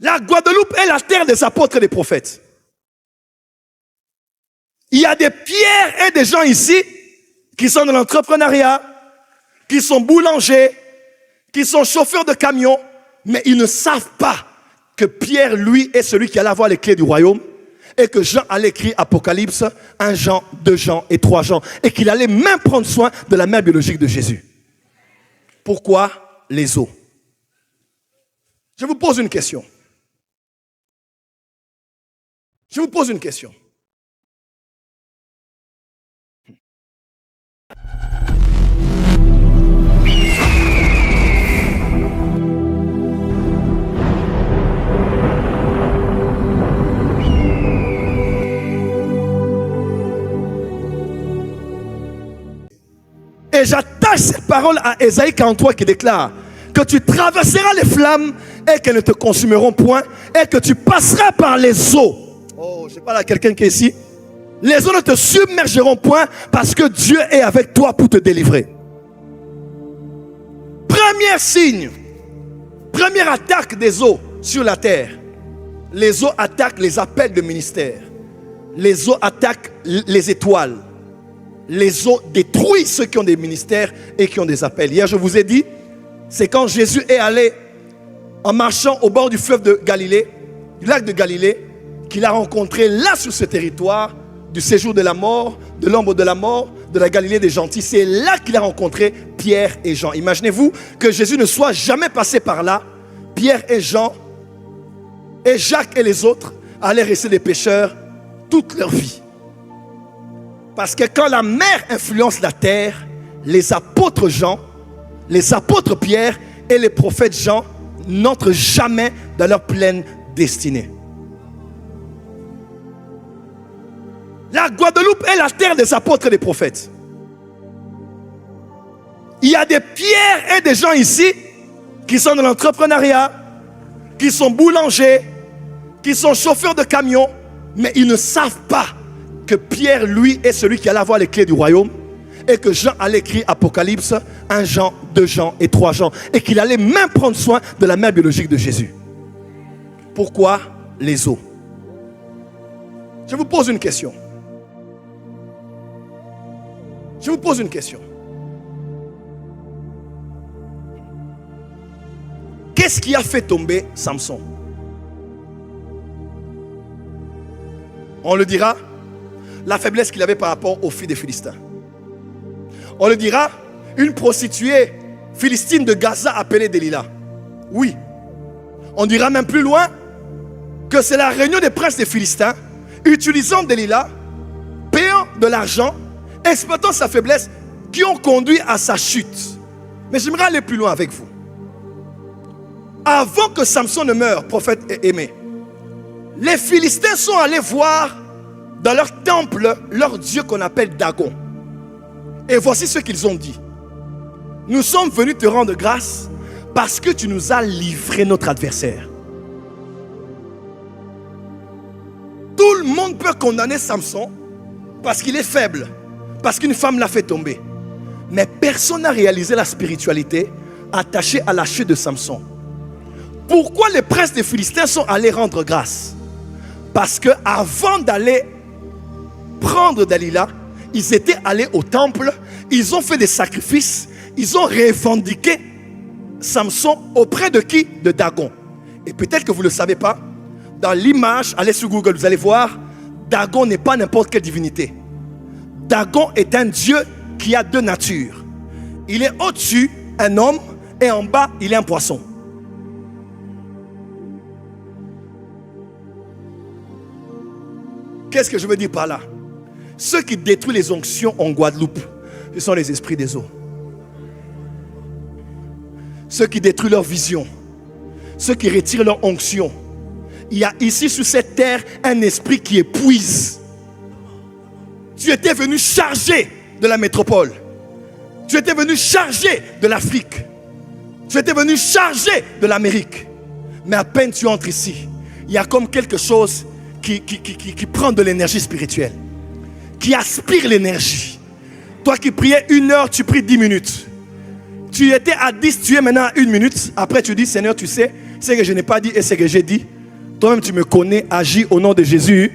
La Guadeloupe est la terre des apôtres et des prophètes. Il y a des pierres et des gens ici qui sont dans l'entrepreneuriat, qui sont boulangers, qui sont chauffeurs de camions, mais ils ne savent pas que Pierre, lui, est celui qui allait avoir les clés du royaume et que Jean allait écrire Apocalypse, 1 Jean, 2 Jean et 3 Jean, et qu'il allait même prendre soin de la mère biologique de Jésus. Pourquoi les eaux? Je vous pose une question. Je vous pose une question. Et j'attache cette parole à Ésaïe 43 qui déclare que tu traverseras les flammes et qu'elles ne te consumeront point et que tu passeras par les eaux. Oh, je parle à quelqu'un qui est ici. Les eaux ne te submergeront point parce que Dieu est avec toi pour te délivrer. Premier signe, première attaque des eaux sur la terre. Les eaux attaquent les appels de ministère. Les eaux attaquent les étoiles. Les eaux détruisent ceux qui ont des ministères et qui ont des appels. Hier, je vous ai dit, c'est quand Jésus est allé en marchant au bord du fleuve de Galilée, du lac de Galilée, qu'il a rencontré là sur ce territoire du séjour de la mort, de l'ombre de la mort, de la Galilée des gentils. C'est là qu'il a rencontré Pierre et Jean. Imaginez-vous que Jésus ne soit jamais passé par là. Pierre et Jean et Jacques et les autres allaient rester des pécheurs toute leur vie. Parce que quand la mer influence la terre, les apôtres Jean, les apôtres Pierre et les prophètes Jean n'entrent jamais dans leur pleine destinée. La Guadeloupe est la terre des apôtres et des prophètes. Il y a des pierres et des gens ici qui sont dans l'entrepreneuriat, qui sont boulangers, qui sont chauffeurs de camions, mais ils ne savent pas que Pierre, lui, est celui qui allait avoir les clés du royaume et que Jean allait écrire Apocalypse, 1 Jean, 2 Jean et 3 Jean, et qu'il allait même prendre soin de la mère biologique de Jésus. Pourquoi les eaux? Je vous pose une question. Je vous pose une question. Qu'est-ce qui a fait tomber Samson? On le dira, la faiblesse qu'il avait par rapport aux filles des Philistins. On le dira, une prostituée philistine de Gaza appelée Delilah. Oui. On dira même plus loin que c'est la réunion des princes des Philistins utilisant Delilah, payant de l'argent, exploitant sa faiblesse, qui ont conduit à sa chute. Mais j'aimerais aller plus loin avec vous. Avant que Samson ne meure, prophète aimé, les Philistins sont allés voir dans leur temple leur dieu qu'on appelle Dagon. Et voici ce qu'ils ont dit. Nous sommes venus te rendre grâce parce que tu nous as livré notre adversaire. Tout le monde peut condamner Samson parce qu'il est faible, parce qu'une femme l'a fait tomber. Mais personne n'a réalisé la spiritualité attachée à la chute de Samson. Pourquoi les princes des Philistins sont allés rendre grâce? Parce que avant d'aller prendre Dalila, ils étaient allés au temple, ils ont fait des sacrifices, ils ont revendiqué Samson auprès de qui? De Dagon. Et peut-être que vous ne le savez pas, dans l'image, allez sur Google, vous allez voir, Dagon n'est pas n'importe quelle divinité. Dagon est un dieu qui a deux natures. Il est au-dessus, un homme, et en bas, il est un poisson. Qu'est-ce que je veux dire par là? Ceux qui détruisent les onctions en Guadeloupe, ce sont les esprits des eaux. Ceux qui détruisent leur vision, ceux qui retirent leur onction. Il y a ici sur cette terre un esprit qui épuise. Tu étais venu chargé de la métropole. Tu étais venu chargé de l'Afrique. Tu étais venu chargé de l'Amérique. Mais à peine tu entres ici, il y a comme quelque chose qui prend de l'énergie spirituelle, qui aspire l'énergie. Toi qui priais 1 heure, tu pries 10 minutes. Tu étais à 10, tu es maintenant à 1 minute. Après tu dis, Seigneur, tu sais, ce que je n'ai pas dit et ce que j'ai dit. Toi-même, tu me connais, agis au nom de Jésus.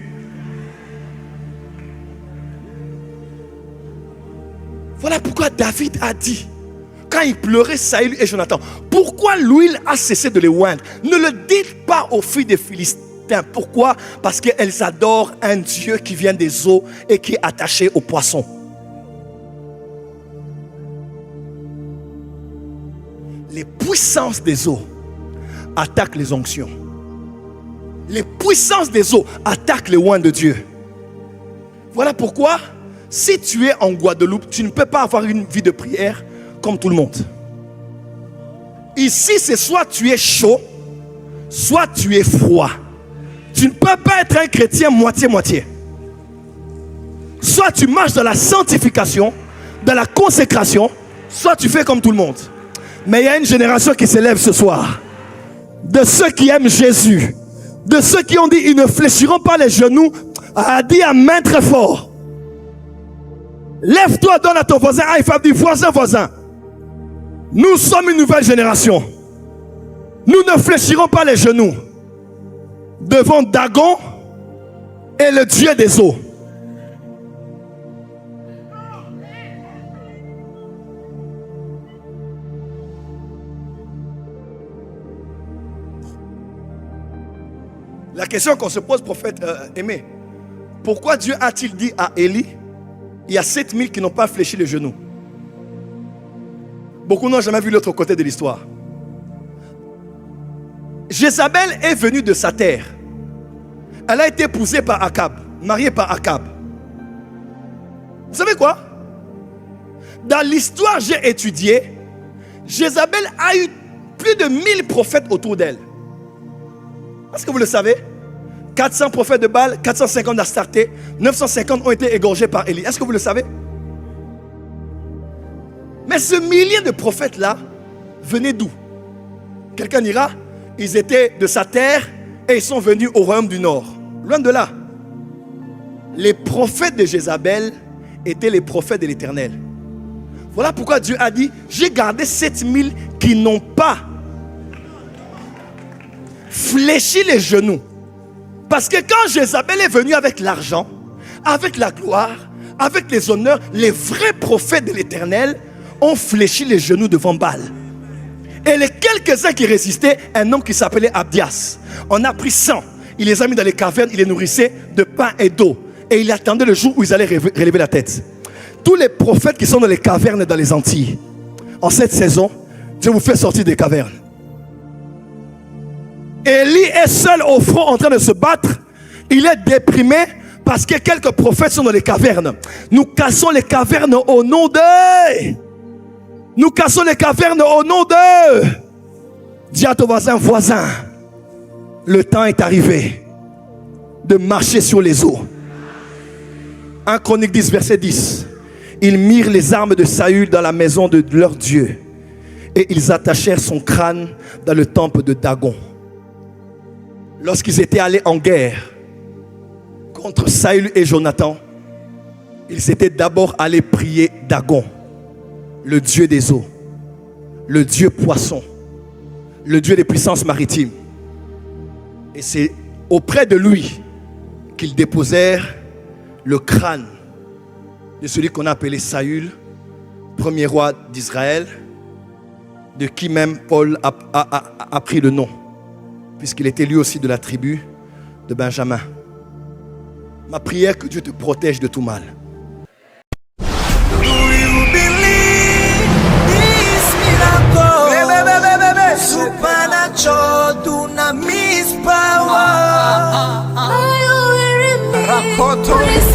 Voilà pourquoi David a dit, quand il pleurait Saül et Jonathan, pourquoi l'huile a cessé de les oindre? Ne le dites pas aux filles des Philistins. Pourquoi? Parce qu'elles adorent un Dieu qui vient des eaux et qui est attaché aux poissons. Les puissances des eaux attaquent les onctions. Les puissances des eaux attaquent les oins de Dieu. Voilà pourquoi, si tu es en Guadeloupe, tu ne peux pas avoir une vie de prière comme tout le monde. Ici, c'est soit tu es chaud, soit tu es froid. Tu ne peux pas être un chrétien moitié-moitié. Soit tu marches dans la sanctification, dans la consécration, soit tu fais comme tout le monde. Mais il y a une génération qui s'élève ce soir, de ceux qui aiment Jésus, de ceux qui ont dit ils ne fléchiront pas les genoux, a dit à main très fort. Lève-toi, donne à ton voisin, il faut dire voisin. Nous sommes une nouvelle génération. Nous ne fléchirons pas les genoux devant Dagon et le Dieu des eaux. La question qu'on se pose, prophète Aimé, pourquoi Dieu a-t-il dit à Élie, il y a 7000 qui n'ont pas fléchi les genoux? Beaucoup n'ont jamais vu l'autre côté de l'histoire. Jézabel est venue de sa terre. Elle a été épousée par Akab, mariée par Akab. Vous savez quoi? Dans l'histoire que j'ai étudiée, Jézabel a eu plus de 1000 prophètes autour d'elle. Est-ce que vous le savez? 400 prophètes de Baal, 450 d'Astarté, 950 ont été égorgés par Élie. Est-ce que vous le savez? Mais ce millier de prophètes-là venaient d'où? Quelqu'un dira, ils étaient de sa terre et ils sont venus au royaume du nord. Loin de là. Les prophètes de Jézabel étaient les prophètes de l'Éternel. Voilà pourquoi Dieu a dit, j'ai gardé 7000 qui n'ont pas fléchi les genoux. Parce que quand Jézabel est venue avec l'argent, avec la gloire, avec les honneurs, les vrais prophètes de l'Éternel ont fléchi les genoux devant Baal. Et les quelques-uns qui résistaient, un homme qui s'appelait Abdias, on a pris 100, il les a mis dans les cavernes, il les nourrissait de pain et d'eau. Et il attendait le jour où ils allaient relever la tête. Tous les prophètes qui sont dans les cavernes dans les Antilles, en cette saison, Dieu vous fait sortir des cavernes. Élie est seul au front en train de se battre. Il est déprimé parce que quelques prophètes sont dans les cavernes. Nous cassons les cavernes au nom d'eux. Nous cassons les cavernes au nom d'eux. Dis à ton voisin, le temps est arrivé de marcher sur les eaux. 1 Chronique 10, verset 10. Ils mirent les armes de Saül dans la maison de leur Dieu et ils attachèrent son crâne dans le temple de Dagon. Lorsqu'ils étaient allés en guerre contre Saül et Jonathan, ils étaient d'abord allés prier Dagon, le Dieu des eaux, le Dieu poisson, le Dieu des puissances maritimes. Et c'est auprès de lui qu'ils déposèrent le crâne de celui qu'on a appelé Saül, premier roi d'Israël, de qui même Paul a pris le nom, puisqu'il était lui aussi de la tribu de Benjamin. Ma prière, que Dieu te protège de tout mal. Supernatural dunamis power. Are you hearing me?